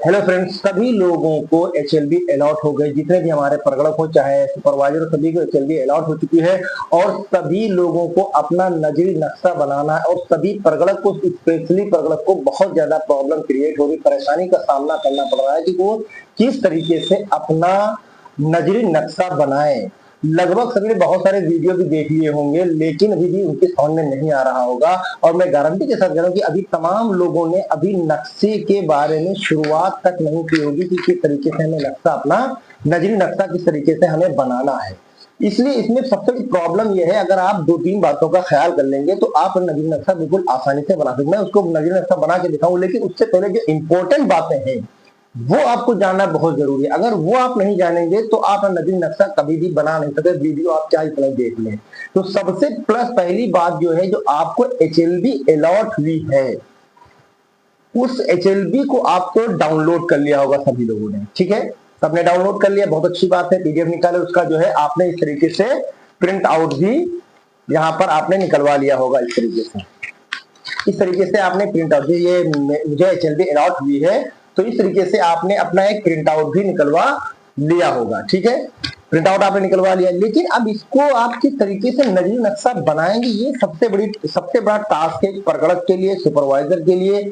Hello friends, सभी लोगों को एचएलबी अलॉट हो गई। जितने भी हमारे प्रगणक हो चाहे सुपरवाइजर, सभी को एचएलबी अलॉट हो चुकी है और सभी लोगों को अपना नजरी नक्शा बनाना है। और सभी प्रगणक को, स्पेशली प्रगणक को बहुत ज्यादा प्रॉब्लम क्रिएट हो रही, परेशानी का सामना करना पड़ रहा है कि वो किस तरीके से अपना नजरी नक्शा बनाए। लगभग सभी ने बहुत सारे वीडियो भी देख लिए होंगे, लेकिन अभी भी उनके समझ में नहीं आ रहा होगा। और मैं गारंटी के साथ कह रहा हूं कि अभी तमाम लोगों ने अभी नक्शे के बारे में शुरुआत तक नहीं की होगी कि किस तरीके से हमें नक्शा, अपना नजरी नक्शा किस तरीके से हमें बनाना है। इसलिए इसमें सबसे बड़ी प्रॉब्लम यह है, अगर आप दो तीन बातों का ख्याल कर लेंगे तो आप नजरी नक्शा बिल्कुल आसानी से बना सकते हैं। मैं उसको नजरी नक्शा बना के दिखाऊं, लेकिन उससे पहले जो इंपॉर्टेंट बातें हैं वो आपको जानना बहुत जरूरी है। अगर वो आप नहीं जानेंगे तो आप नजरी नक्शा कभी भी बना नहीं सकते, वीडियो आप चाहे इतना देख लें। तो सबसे प्लस पहली बात जो है, जो आपको एचएलबी अलॉट हुई है, उस एचएलबी को आपको डाउनलोड कर लिया होगा सभी लोगों ने। ठीक है, सबने डाउनलोड कर लिया, बहुत अच्छी बात है। पीडीएफ निकाले, उसका जो है आपने इस तरीके से प्रिंट आउट भी यहां पर आपने निकलवा लिया होगा। इस तरीके से आपने प्रिंट आउट, ये मुझे एचएलबी अलॉट हुई है तो इस तरीके से आपने अपना एक प्रिंट आउट भी निकलवा लिया होगा। ठीक है, प्रिंट आउट आपने निकलवा लिया, लेकिन अब इसको आप किस तरीके से नजरी नक्शा बनाएंगे, ये सबसे बड़ा टास्क है प्रगणक के लिए, सुपरवाइजर के लिए।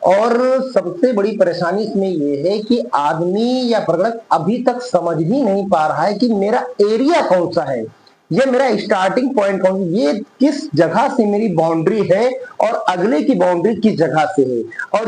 और सबसे बड़ी परेशानी इसमें यह है कि आदमी या प्रगणक अभी तक समझ ही नहीं पा रहा है कि मेरा एरिया कौन सा है, ये मेरा स्टार्टिंग पॉइंट कौन, ये किस जगह से मेरी बाउंड्री है और अगले की बाउंड्री किस जगह से है, और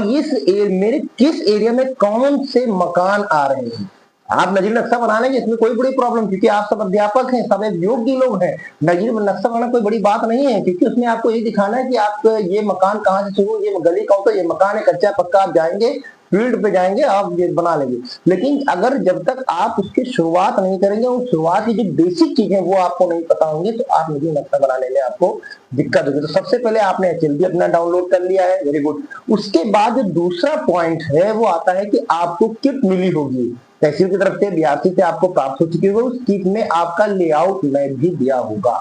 मेरे किस एरिया में कौन से मकान आ रहे हैं। आप नजरी नक्शा बना लेंगे, इसमें कोई बड़ी प्रॉब्लम, क्योंकि आप सब अध्यापक हैं, सब योग्य लोग हैं। नजरी नक्शा बनाना कोई बड़ी बात नहीं है, क्योंकि उसमें आपको ये दिखाना है कि आप ये मकान कहाँ से शुरू, ये गली कौन सा, ये मकान है कच्चा पक्का, आप जाएंगे फील्ड पे जाएंगे, आप ये बना लेंगे। लेकिन अगर जब तक आप उसकी शुरुआत नहीं करेंगे, उस शुरुआत की जो बेसिक चीजें वो आपको नहीं पता होंगी, तो आप नजरी नक्शा बनाने में आपको दिक्कत होगी। तो सबसे पहले आपने एचएलबी अपना डाउनलोड कर लिया है, वेरी गुड। उसके बाद जो दूसरा पॉइंट है वो आता है कि आपको किट मिली होगी तहसील की तरफ से, बीआरसी से आपको प्राप्त हो चुकी होगी। उस किट में आपका लेआउट मैप भी दिया होगा,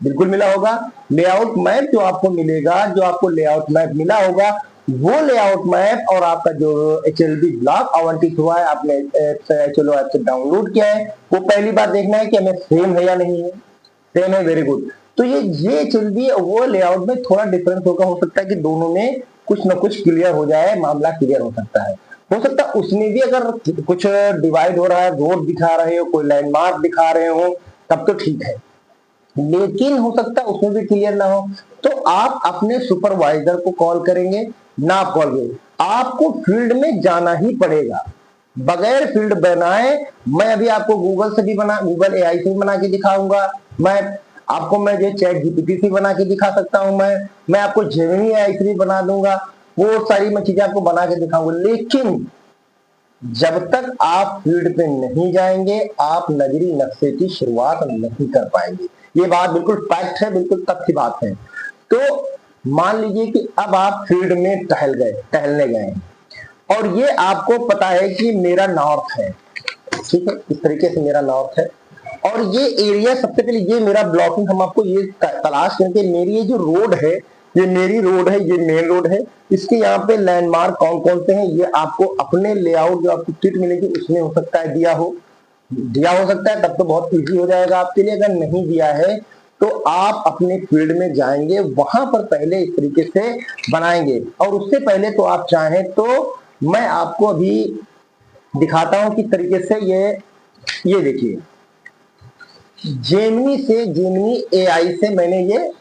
बिल्कुल मिला होगा। लेआउट मैप जो आपको मिलेगा, जो आपको लेआउट मैप मिला होगा, वो लेआउट मैप और आपका जो एचएलबी ब्लॉक आवंटित हुआ है, आपने चलो ऐप से डाउनलोड किया है, वो पहली बार देखना है कि हमें सेम है या नहीं है। सेम है, वेरी गुड। तो ये एचएलबी वो लेआउट में थोड़ा डिफरेंस होगा, हो सकता है कि दोनों में कुछ ना कुछ क्लियर हो जाए, मामला क्लियर हो सकता है। हो सकता है उसमें भी अगर कुछ डिवाइड हो रहा है, रोड दिखा रहे हो, कोई लैंडमार्क दिखा रहे हो, तब तो ठीक है। लेकिन हो सकता है उसमें भी क्लियर ना हो, तो आप अपने सुपरवाइजर को कॉल करेंगे, ना कॉल करेंगे, आपको फील्ड में जाना ही पड़ेगा। बगैर फील्ड बनाए, मैं अभी आपको गूगल से भी गूगल एआई से भी बना के दिखाऊंगा, मैं जो चैट जीपीटी से बना के दिखा सकता हूं, मैं आपको जेमिनी एआई से भी बना दूंगा, वो सारी मैं चीजें आपको बना के दिखाऊंगा। लेकिन जब तक आप फील्ड पे नहीं जाएंगे, आप नजरी नक्शे की शुरुआत नहीं कर पाएंगे। ये बात बिल्कुल फैक्ट है, बिल्कुल तथ्य बात है। तो मान लीजिए कि अब आप फील्ड में टहलने गए और ये आपको पता है कि मेरा नॉर्थ है, ठीक है, इस तरीके से मेरा नॉर्थ है, और ये एरिया, सबसे पहले ये मेरा ब्लॉकिंग, हम आपको ये तलाश करके, मेरी ये जो रोड है, ये मेरी रोड है, ये मेन रोड है, इसके यहाँ पे लैंडमार्क कौन कौन से हैं, ये आपको अपने लेआउट जो आपको किट मिलेगी उसमें हो सकता है दिया हो सकता है, तब तो बहुत इजी हो जाएगा आपके लिए। अगर नहीं दिया है तो आप अपने फील्ड में जाएंगे, वहां पर पहले इस तरीके से बनाएंगे। और उससे पहले तो आप चाहें तो मैं आपको अभी दिखाता हूं किस तरीके से ये देखिए, जेमिनी एआई से मैंने ये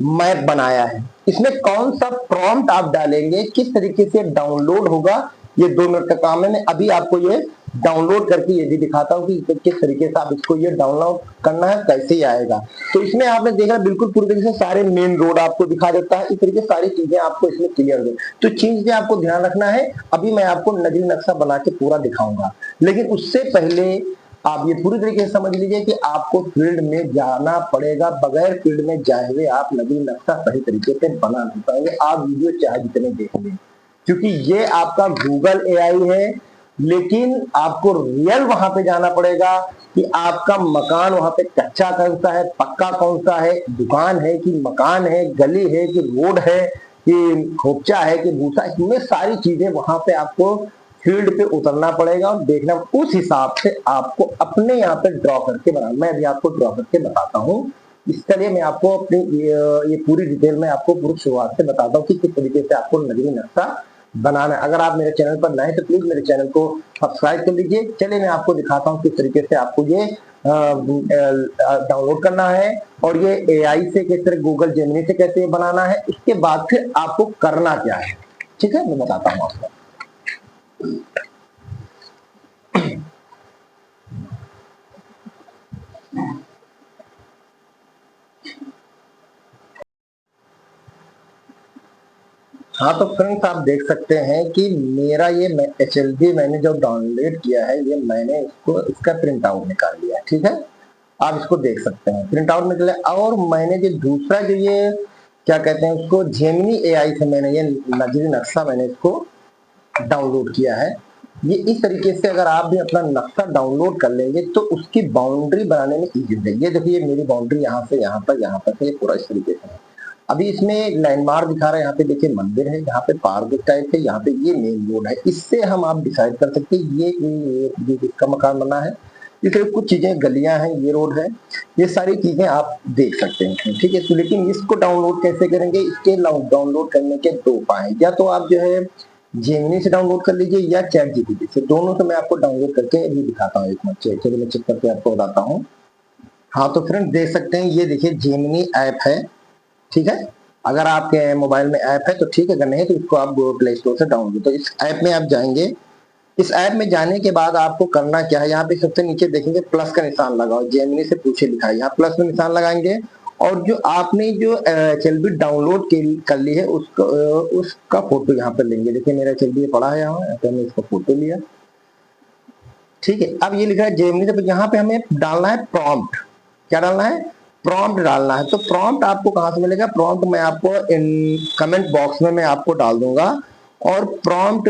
मैप बनाया है। इसमें कौन सा प्रॉम्प्ट आप डालेंगे, किस तरीके से डाउनलोड होगा, ये 2 मिनट का काम है। मैं अभी आपको ये डाउनलोड करके ये भी दिखाता हूँ कि किस तरीके से आप इसको ये डाउनलोड करना है, कैसे ही आएगा। तो इसमें आपने देखा बिल्कुल पूरी तरीके से सारे मेन रोड आपको दिखा देता है, इस तरीके से सारी चीजें आपको इसमें क्लियर हो। तो चीज आपको ध्यान रखना है, अभी मैं आपको नजरी नक्शा बना के पूरा दिखाऊंगा, लेकिन उससे पहले आप ये पूरी तरीके से समझ लीजिए कि आपको फील्ड में जाना पड़ेगा। बगैर फील्ड में जाए हुए आप नजरी नक्शा सही तरीके से बना नहीं पाएंगे, आप वीडियो चाहे जितने देख लें, क्योंकि ये आपका गूगल एआई है। लेकिन आपको रियल वहां पे जाना पड़ेगा कि आपका मकान वहां पे कच्चा कौन सा है, पक्का कौन सा है, दुकान है कि मकान है, गली है कि रोड है कि खोपचा है कि भूसा, इसमें सारी चीजें वहां पे आपको फील्ड पे उतरना पड़ेगा और देखना, उस हिसाब से आपको अपने यहाँ पे ड्रॉ करके बनाना। मैं अभी आपको ड्रॉ करके बताता हूँ। इसके लिए मैं आपको अपनी ये पूरी डिटेल में आपको पूरी शुरुआत से बताता हूँ कि किस तरीके से आपको नजरी नक्शा बनाना है। अगर आप मेरे चैनल पर नए तो प्लीज मेरे चैनल को सब्सक्राइब कर लीजिए। चलिए मैं आपको दिखाता हूँ किस तरीके से आपको ये डाउनलोड करना है और ये एआई से किस तरह, गूगल जेमिनी से कैसे बनाना है, इसके बाद फिर आपको करना क्या है। ठीक है, मैं बताता हूँ आपको। हाँ तो फ्रेंड्स, आप देख सकते हैं कि मेरा ये HLB मैंने जो डाउनलोड किया है, ये मैंने इसका प्रिंट आउट निकाल लिया है। ठीक है, आप इसको देख सकते हैं, प्रिंट आउट निकले। और मैंने जो दूसरा जो ये क्या कहते हैं उसको, जेमिनी एआई से मैंने ये नजरी नक्शा मैंने इसको डाउनलोड किया है। ये इस तरीके से अगर आप भी अपना नक्शा डाउनलोड कर लेंगे तो उसकी बाउंड्री बनाने में इजी रहेगी। ये देखिए मेरी बाउंड्री यहाँ से यहाँ पर, यहाँ पर, ये पूरा इस तरीके से है। अभी इसमें लैंडमार्क दिखा रहा है, यहाँ पे देखिए मंदिर है, यहाँ पे पार्क टाइप है, यहाँ पे ये मेन रोड है। इससे हम आप डिसाइड कर सकते हैं ये किसका मकान बना है। इसलिए कुछ चीजें, गलियां हैं, ये रोड है, ये सारी चीजें आप देख सकते हैं। ठीक है, तो लेकिन इसको डाउनलोड कैसे करेंगे, इसके डाउनलोड करने के दो उपाय हैं। या तो आप जो है जेमिनी से डाउनलोड कर लीजिए या चैट जीपीटी से, दोनों से मैं आपको डाउनलोड करके अभी दिखाता हूँ। एक मिनट, चलिए मैं चेक करके आपको बताता हूँ। हाँ तो फ्रेंड देख सकते हैं, ये देखिए जेमिनी ऐप है। ठीक है, अगर आपके मोबाइल में ऐप है तो ठीक है, अगर नहीं तो इसको आप प्ले स्टोर से डाउनलोड। तो इस ऐप में आप जाएंगे। इस ऐप में जाने के बाद आपको करना क्या है, यहाँ पे सबसे नीचे देखेंगे प्लस का निशान लगा हो, जेमिनी से पूछे लिखा है, यहाँ प्लस में निशान लगाएंगे और जो आपने जो HLB डाउनलोड कर ली है उसको उसका फोटो यहाँ पर लेंगे। देखिए मेरा HLB पड़ा है यहाँ पे, हमने इसका फोटो लिया। ठीक है, अब ये लिखा है जेमिनी से, यहाँ पे हमें डालना है प्रॉम्प्ट। क्या डालना है, प्रॉम्प्ट डालना है। तो प्रॉम्प्ट आपको कहां से मिलेगा, प्रॉम्प्ट मैं आपको इन कमेंट बॉक्स में मैं आपको डाल दूंगा। और प्रॉम्प्ट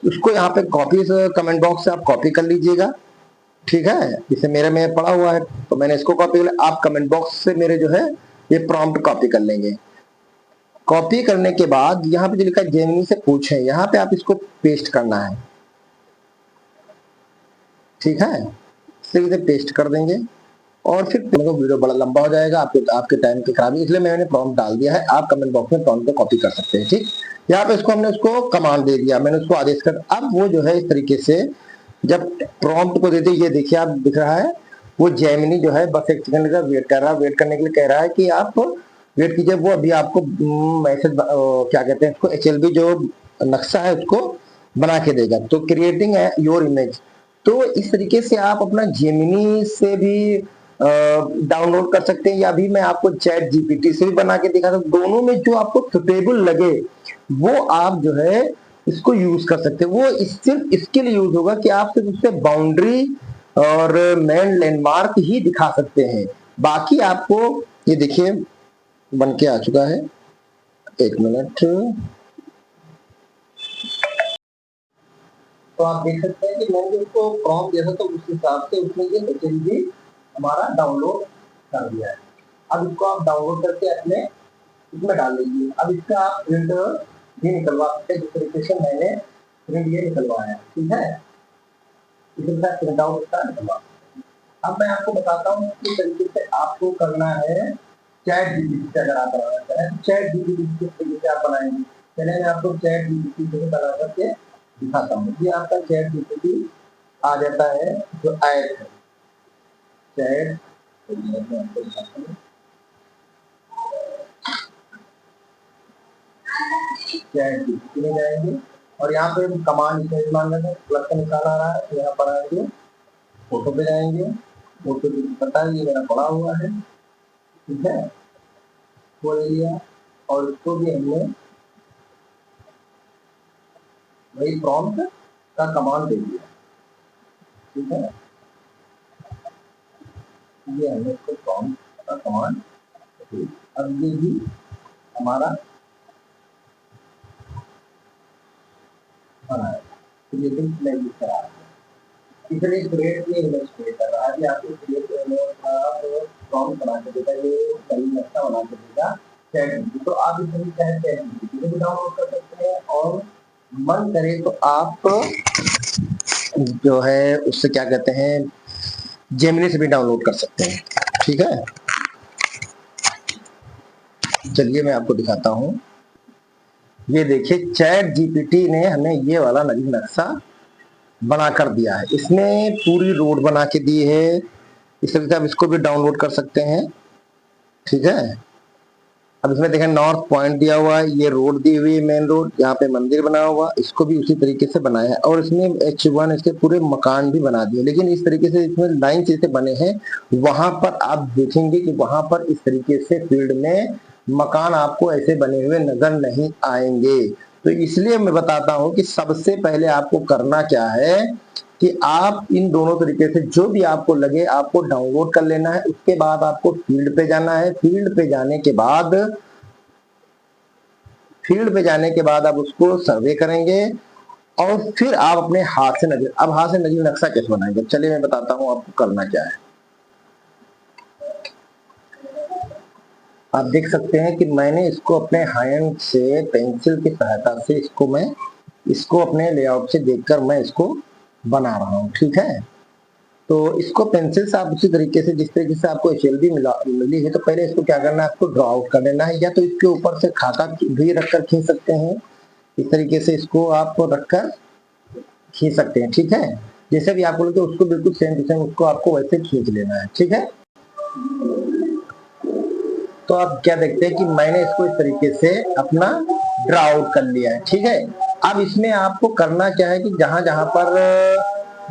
उसको यहाँ पे कॉपी, कमेंट बॉक्स से आप कॉपी कर लीजिएगा। ठीक है, इसे मेरे में पड़ा हुआ है तो मैंने इसको कॉपी कर लिया। आप कमेंट बॉक्स से मेरे जो है ये प्रॉम्प्ट कॉपी कर लेंगे। कॉपी करने के बाद यहाँ पे जो लिखा है जेमिनी से पूछे, यहाँ पे आप इसको पेस्ट करना है। ठीक है, इसे पेस्ट कर देंगे और फिर वीडियो बड़ा लंबा हो जाएगा, आपके टाइम की खराबी, इसलिए मैंने प्रॉम्प्ट डाल दिया है। आप कमेंट बॉक्स में प्रॉम्प्ट को कॉपी कर सकते हैं। ठीक, यहाँ पे इसको हमने उसको कमांड दे दिया, मैंने उसको आदेश कर। अब वो जो है इस तरीके से जब प्रॉम्प्ट को देते, ये देखिए आप दिख रहा है वो जेमिनी जो है बस एक सेकंड का वेट कर रहा है। वेट करने के लिए कह रहा है कि आप वेट कीजिए, वो अभी आपको मैसेज क्या कहते हैं उसको, HLB जो नक्शा है उसको बना के देगा। तो क्रिएटिंग योर इमेज, तो इस तरीके से आप अपना जेमिनी से भी डाउनलोड कर सकते हैं, या भी मैं आपको चैट जीपीटी से भी बना के दिखा सकता हूं। दोनों में जो आपको सुटेबल लगे वो आप जो है इसको यूज कर सकते हैं। वो सिर्फ इसके लिए यूज होगा कि आप सिर्फ उससे बाउंड्री और मेन लैंडमार्क ही दिखा सकते हैं। बाकी आपको ये देखिए बन के आ चुका है। एक मिनट, तो आप देख सकते हैं कि मैंने उसको प्रॉम्प्ट दिया था तो उस हिसाब से उसने ये HLB हमारा डाउनलोड कर दिया है। अब इसको आप डाउनलोड करके अपने इसमें डाल लीजिए। अब इसका आप प्रिंट भी निकलवा सकते हैं, जिस तरीके से मैंने प्रिंट ये निकलवाया। ठीक है, इसी तरह प्रिंट आउट इसका निकलवा। अब मैं आपको बताता हूँ किस तरीके से आपको करना है चैट जीपीटी से। अगर आप बनाना चाहें चैट जीपीटी किस तरीके से आप बनाएंगे, पहले मैं आपको चैट जीपीटी से बना करके दिखाता हूँ। ये आपका चैट जीपीटी आ जाता है जो ऐप है चैट, चैट जीपीटी में जाएंगे और यहाँ पे कमांड इस्तेमाल करते हैं, प्लस का निशान आ रहा है तो यहाँ पर आएंगे, फोटो पे जाएंगे। फोटो पता है ये मेरा पड़ा हुआ है। ठीक है, वो ले लिया और इसको भी हमने वही प्रॉम्प्ट का कमांड दे दिया। ठीक है, ये हमने इसको प्रॉम्प्ट का कमांड। अब ये भी हमारा बनाया, क्रिएटिंग प्लेलिस्ट लिख रहा है, इसलिए क्रिएट की इमेज क्रिएट कर रहा है कि आपको क्रिएट आप प्रॉम्प्ट बना के देगा, ये सही नक्शा बना के देगा चैट जीपीटी। तो आप इसमें चाहे चैट जीपीटी से भी डाउनलोड कर सकते हैं और मन करे तो आप जो है उससे क्या कहते हैं, जेमिनी से भी डाउनलोड कर सकते हैं। ठीक है, चलिए मैं आपको दिखाता हूँ। ये देखिए, चैट जीपीटी ने हमें ये वाला नदी नक्शा बना कर दिया है। इसने पूरी रोड बना के दी है। इस तरीके से आप इसको भी डाउनलोड कर सकते हैं। ठीक है, अब इसमें देखें नॉर्थ पॉइंट दिया हुआ है, ये रोड दी हुई है, मेन रोड, यहाँ पे मंदिर बना हुआ, इसको भी उसी तरीके से बनाया है। और इसमें H1 इसके पूरे मकान भी बना दिए, लेकिन इस तरीके से इसमें लाइन जैसे बने हैं। वहां पर आप देखेंगे कि वहां पर इस तरीके से फील्ड में मकान आपको ऐसे बने हुए नजर नहीं आएंगे। तो इसलिए मैं बताता हूं कि सबसे पहले आपको करना क्या है कि आप इन दोनों तरीके से जो भी आपको लगे आपको डाउनलोड कर लेना है। उसके बाद आपको फील्ड पे जाना है। फील्ड पे जाने के बाद आप उसको सर्वे करेंगे और फिर आप अपने हाथ से नजर, अब हाथ से नजर नक्शा कैसे बनाएंगे, चलिए मैं बताता हूं आपको करना क्या है। आप देख सकते हैं कि मैंने इसको अपने हैंड से पेंसिल की सहायता से इसको अपने लेआउट से देखकर मैं इसको बना रहा हूं। ठीक है, तो इसको पेंसिल से आप उसी तरीके से जिस तरीके से आपको HLB मिली है, तो पहले इसको क्या करना है, आपको ड्रॉ आउट कर लेना है, या तो इसके ऊपर से खाका भी रखकर खींच सकते हैं। इस तरीके से इसको आप रखकर खींच सकते हैं। ठीक है, जैसे भी आपको लगे उसको बिल्कुल सेम टू सेम उसको आपको वैसे खींच लेना है। ठीक है, तो आप क्या देखते हैं कि मैंने इसको इस तरीके से अपना ड्रॉ आउट कर लिया है। ठीक है, अब इसमें आपको करना क्या है कि जहां जहां पर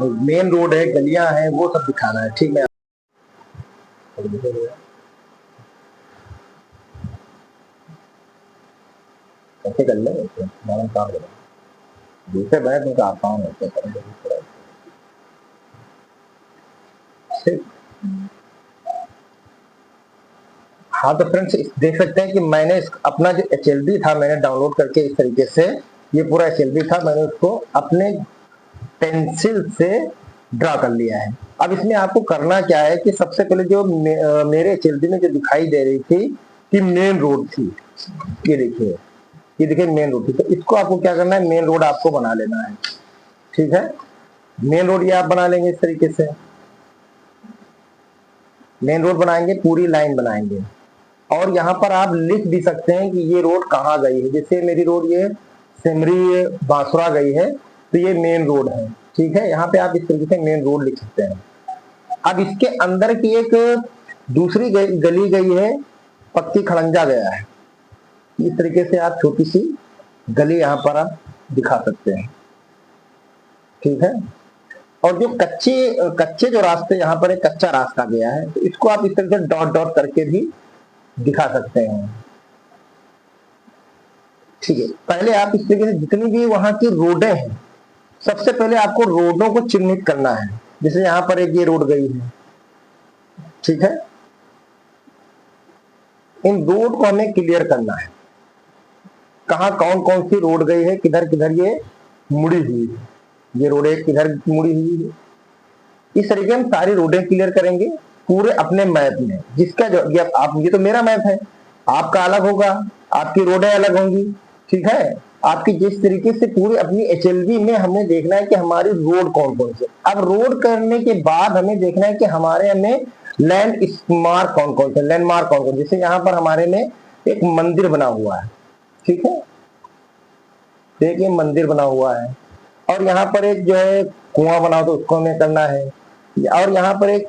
मेन रोड है, गलियां हैं, वो सब दिखाना है। ठीक है, कैसे कर ले दूसरे बैठ में आसान है। हाँ, तो फ्रेंड्स देख सकते हैं कि मैंने अपना जो HLB था मैंने डाउनलोड करके इस तरीके से, ये पूरा HLB था, मैंने उसको अपने पेंसिल से ड्रा कर लिया है। अब इसमें आपको करना क्या है कि सबसे पहले जो मेरे HLB में जो दिखाई दे रही थी कि मेन रोड थी, ये देखिए मेन रोड थी, तो इसको आपको क्या करना है, मेन रोड आपको बना लेना है। ठीक है, मेन रोड ये आप बना लेंगे इस तरीके से, मेन रोड बनाएंगे, पूरी लाइन बनाएंगे। और यहाँ पर आप लिख भी सकते हैं कि ये रोड कहाँ गई है। जैसे मेरी रोड ये सिमरी बांसुरा गई है, तो ये मेन रोड है। ठीक है, यहाँ पे आप इस तरीके से मेन रोड लिख सकते हैं। अब इसके अंदर की एक दूसरी गली गई है, पक्की खड़ंजा गया है। इस तरीके से आप छोटी सी गली यहाँ पर आप दिखा सकते हैं। ठीक है, और जो कच्चे जो रास्ते, यहाँ पर एक कच्चा रास्ता गया है, तो इसको आप इस तरीके से डॉट डॉट करके भी दिखा सकते हैं। ठीक है, पहले आप इस तरीके से जितनी भी वहां की रोडें हैं, सबसे पहले आपको रोडों को चिन्हित करना है। जैसे यहाँ पर एक ये रोड गई है। ठीक है, इन रोड को हमें क्लियर करना है, कहाँ कौन कौन सी रोड गई है, किधर किधर ये मुड़ी हुई है, ये रोड एक किधर मुड़ी हुई है। इस तरीके से हम सारी रोडें क्लियर करेंगे पूरे अपने मैप में। जिसका जो ये तो मेरा मैप है, आपका अलग होगा, आपकी रोडें अलग होंगी। ठीक है, आपकी जिस तरीके से पूरी अपनी HLB में हमें देखना है कि हमारी रोड कौन कौन से। अब रोड करने के बाद हमें देखना है कि हमारे में लैंडमार्क कौन कौन से, लैंडमार्क कौन कौन। जैसे यहाँ पर हमारे में एक मंदिर बना हुआ है। ठीक है, देखिए मंदिर बना हुआ है, और यहाँ पर एक जो है कुआं बना, तो उसको हमें करना है। और यहाँ पर एक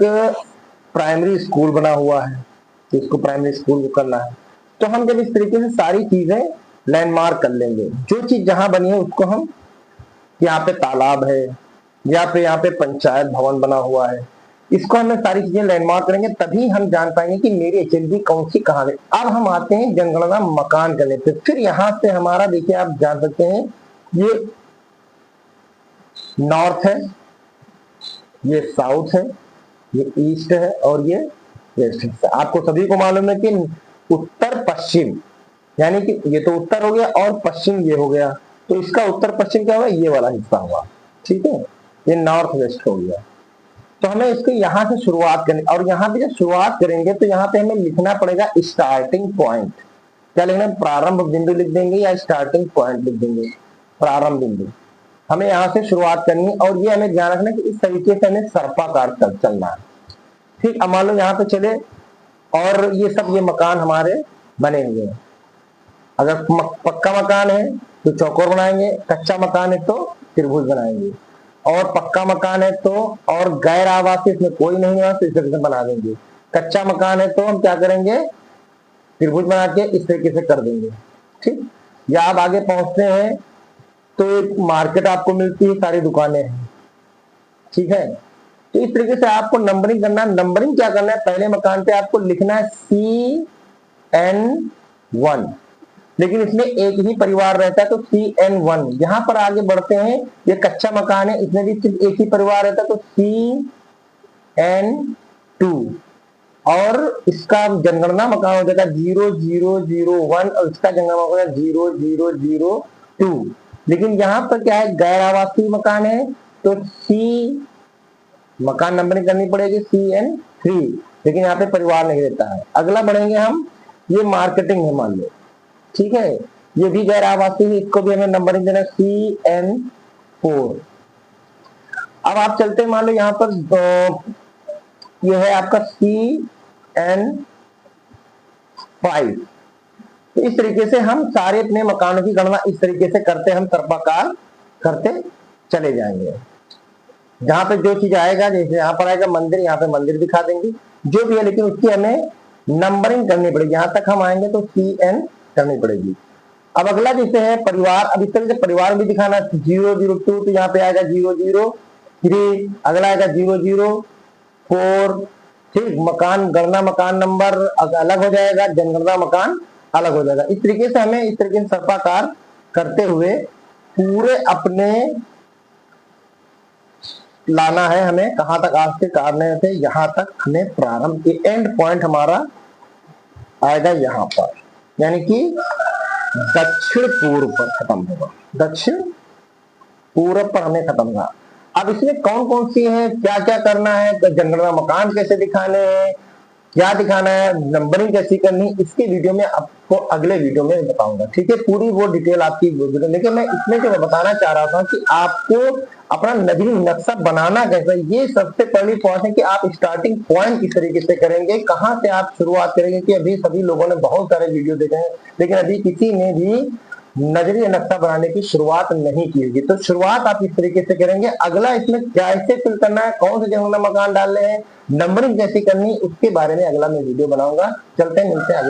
प्राइमरी स्कूल बना हुआ है, तो इसको प्राइमरी स्कूल को करना है। तो हम जब इस तरीके से सारी चीजें लैंडमार्क कर लेंगे, जो चीज जहां बनी है उसको हम, यहाँ पे तालाब है, यहाँ पे पंचायत भवन बना हुआ है, इसको हमें सारी चीजें लैंडमार्क करेंगे, तभी हम जान पाएंगे कि मेरी HLB कौन सी कहाँ है। अब हम आते हैं जनगणना मकान करने पे। फिर यहाँ से हमारा देखिए, आप जान सकते हैं ये नॉर्थ है, ये साउथ है, ये ईस्ट है, और ये वेस्ट है। आपको सभी को मालूम है कि उत्तर पश्चिम, यानी कि ये तो उत्तर हो गया और पश्चिम ये हो गया, तो इसका उत्तर पश्चिम क्या हुआ, ये वाला हिस्सा हुआ। ठीक है, ये नॉर्थ वेस्ट हो गया। तो हमें इसको यहाँ से शुरुआत करनी, और यहाँ पे जब शुरुआत करेंगे तो यहाँ पे हमें लिखना पड़ेगा स्टार्टिंग पॉइंट। क्या लिखना है, प्रारंभ बिंदु लिख देंगे या स्टार्टिंग पॉइंट लिख देंगे। प्रारंभ बिंदु, हमें यहाँ से शुरुआत करनी है और ये हमें ध्यान रखना कि इस तरीके से हमें सर्पाकार चलना है। ठीक, अब मान लो यहाँ पे चले और ये सब ये मकान हमारे बने हुए हैं। अगर पक्का मकान है तो चौकोर बनाएंगे, कच्चा मकान है तो त्रिभुज बनाएंगे, और पक्का मकान है तो और गैर आवासीय इसमें कोई नहीं है तो इस तरीके से बना देंगे। कच्चा मकान है तो हम क्या करेंगे, त्रिभुज बना के इस तरीके से कर देंगे। ठीक, या आप आगे पहुंचते हैं तो एक मार्केट आपको मिलती है, सारी दुकानें हैं। ठीक है, तो इस तरीके से आपको नंबरिंग करना है। नंबरिंग क्या करना है, पहले मकान पे आपको लिखना है CN1, लेकिन इसमें एक ही परिवार रहता है तो CN1। यहां पर आगे बढ़ते हैं, ये कच्चा मकान है, इसमें भी सिर्फ एक ही परिवार रहता है तो CN2, और इसका जनगणना मकान हो जाएगा 0001 और इसका जनगणना हो जाएगा 0002। लेकिन यहाँ पर क्या है, गैर आवासीय मकान है तो मकान नंबरिंग करनी पड़ेगी CN3, लेकिन यहाँ पे परिवार नहीं रहता है। अगला बढ़ेंगे हम, ये मार्केटिंग है मान लो। ठीक है, ये भी गैर आवासीय है, इसको भी हमें नंबरिंग देना CN4। अब आप चलते हैं, मान लो यहाँ पर ये है आपका CN5। तो इस तरीके से हम सारे अपने मकानों की गणना इस तरीके से करते हम सर्पाकार करते चले जाएंगे। जहां पे जो चीज आएगा, जैसे यहाँ पर आएगा मंदिर, यहाँ पे मंदिर दिखा देंगे जो भी है, लेकिन उसकी हमें नंबरिंग करनी पड़ेगी। यहां तक हम आएंगे तो CN करनी पड़ेगी। अब अगला जैसे है परिवार, अब इस तरह से परिवार भी दिखाना 002, तो यहाँ पे आएगा 003, अगला आएगा 004। ठीक, मकान गणना मकान नंबर अलग हो जाएगा, जनगणना मकान अलग हो जाएगा। इस तरीके से हमें इस तरीके से सर्पाकार करते हुए पूरे अपने लाना है। हमें कहां तक आज के कारण थे, यहां तक हमें प्रारंभ के एंड पॉइंट हमारा आएगा यहाँ पर, यानी कि दक्षिण पूर्व पर खत्म होगा, दक्षिण पूर्व पर हमें खत्म होगा। अब इसमें कौन कौन सी है, क्या क्या करना है, जनगणना मकान कैसे दिखाने हैं, क्या दिखाना है, नंबरिंग कैसी करनी, इसकी वीडियो में आपको अगले वीडियो में बताऊंगा। ठीक है, पूरी वो डिटेल आपकी वीडियो, लेकिन मैं इसमें जो मैं बताना चाह रहा था कि आपको अपना नजरी नक्शा बनाना कैसा, ये सबसे पहली पॉइंट है कि आप स्टार्टिंग पॉइंट किस तरीके से करेंगे, कहां से आप शुरुआत करेंगे। कि अभी सभी लोगों ने बहुत सारे वीडियो देखे हैं, लेकिन अभी किसी ने भी नजरिया नक्शा बनाने की शुरुआत नहीं की होगी। तो शुरुआत आप इस तरीके से करेंगे। अगला इसमें कैसे फिल करना है, कौन से जनगणना मकान डालने हैं, नंबरिंग कैसे करनी, उसके बारे में अगला मैं वीडियो बनाऊंगा। चलते हैं, मिलते हैं।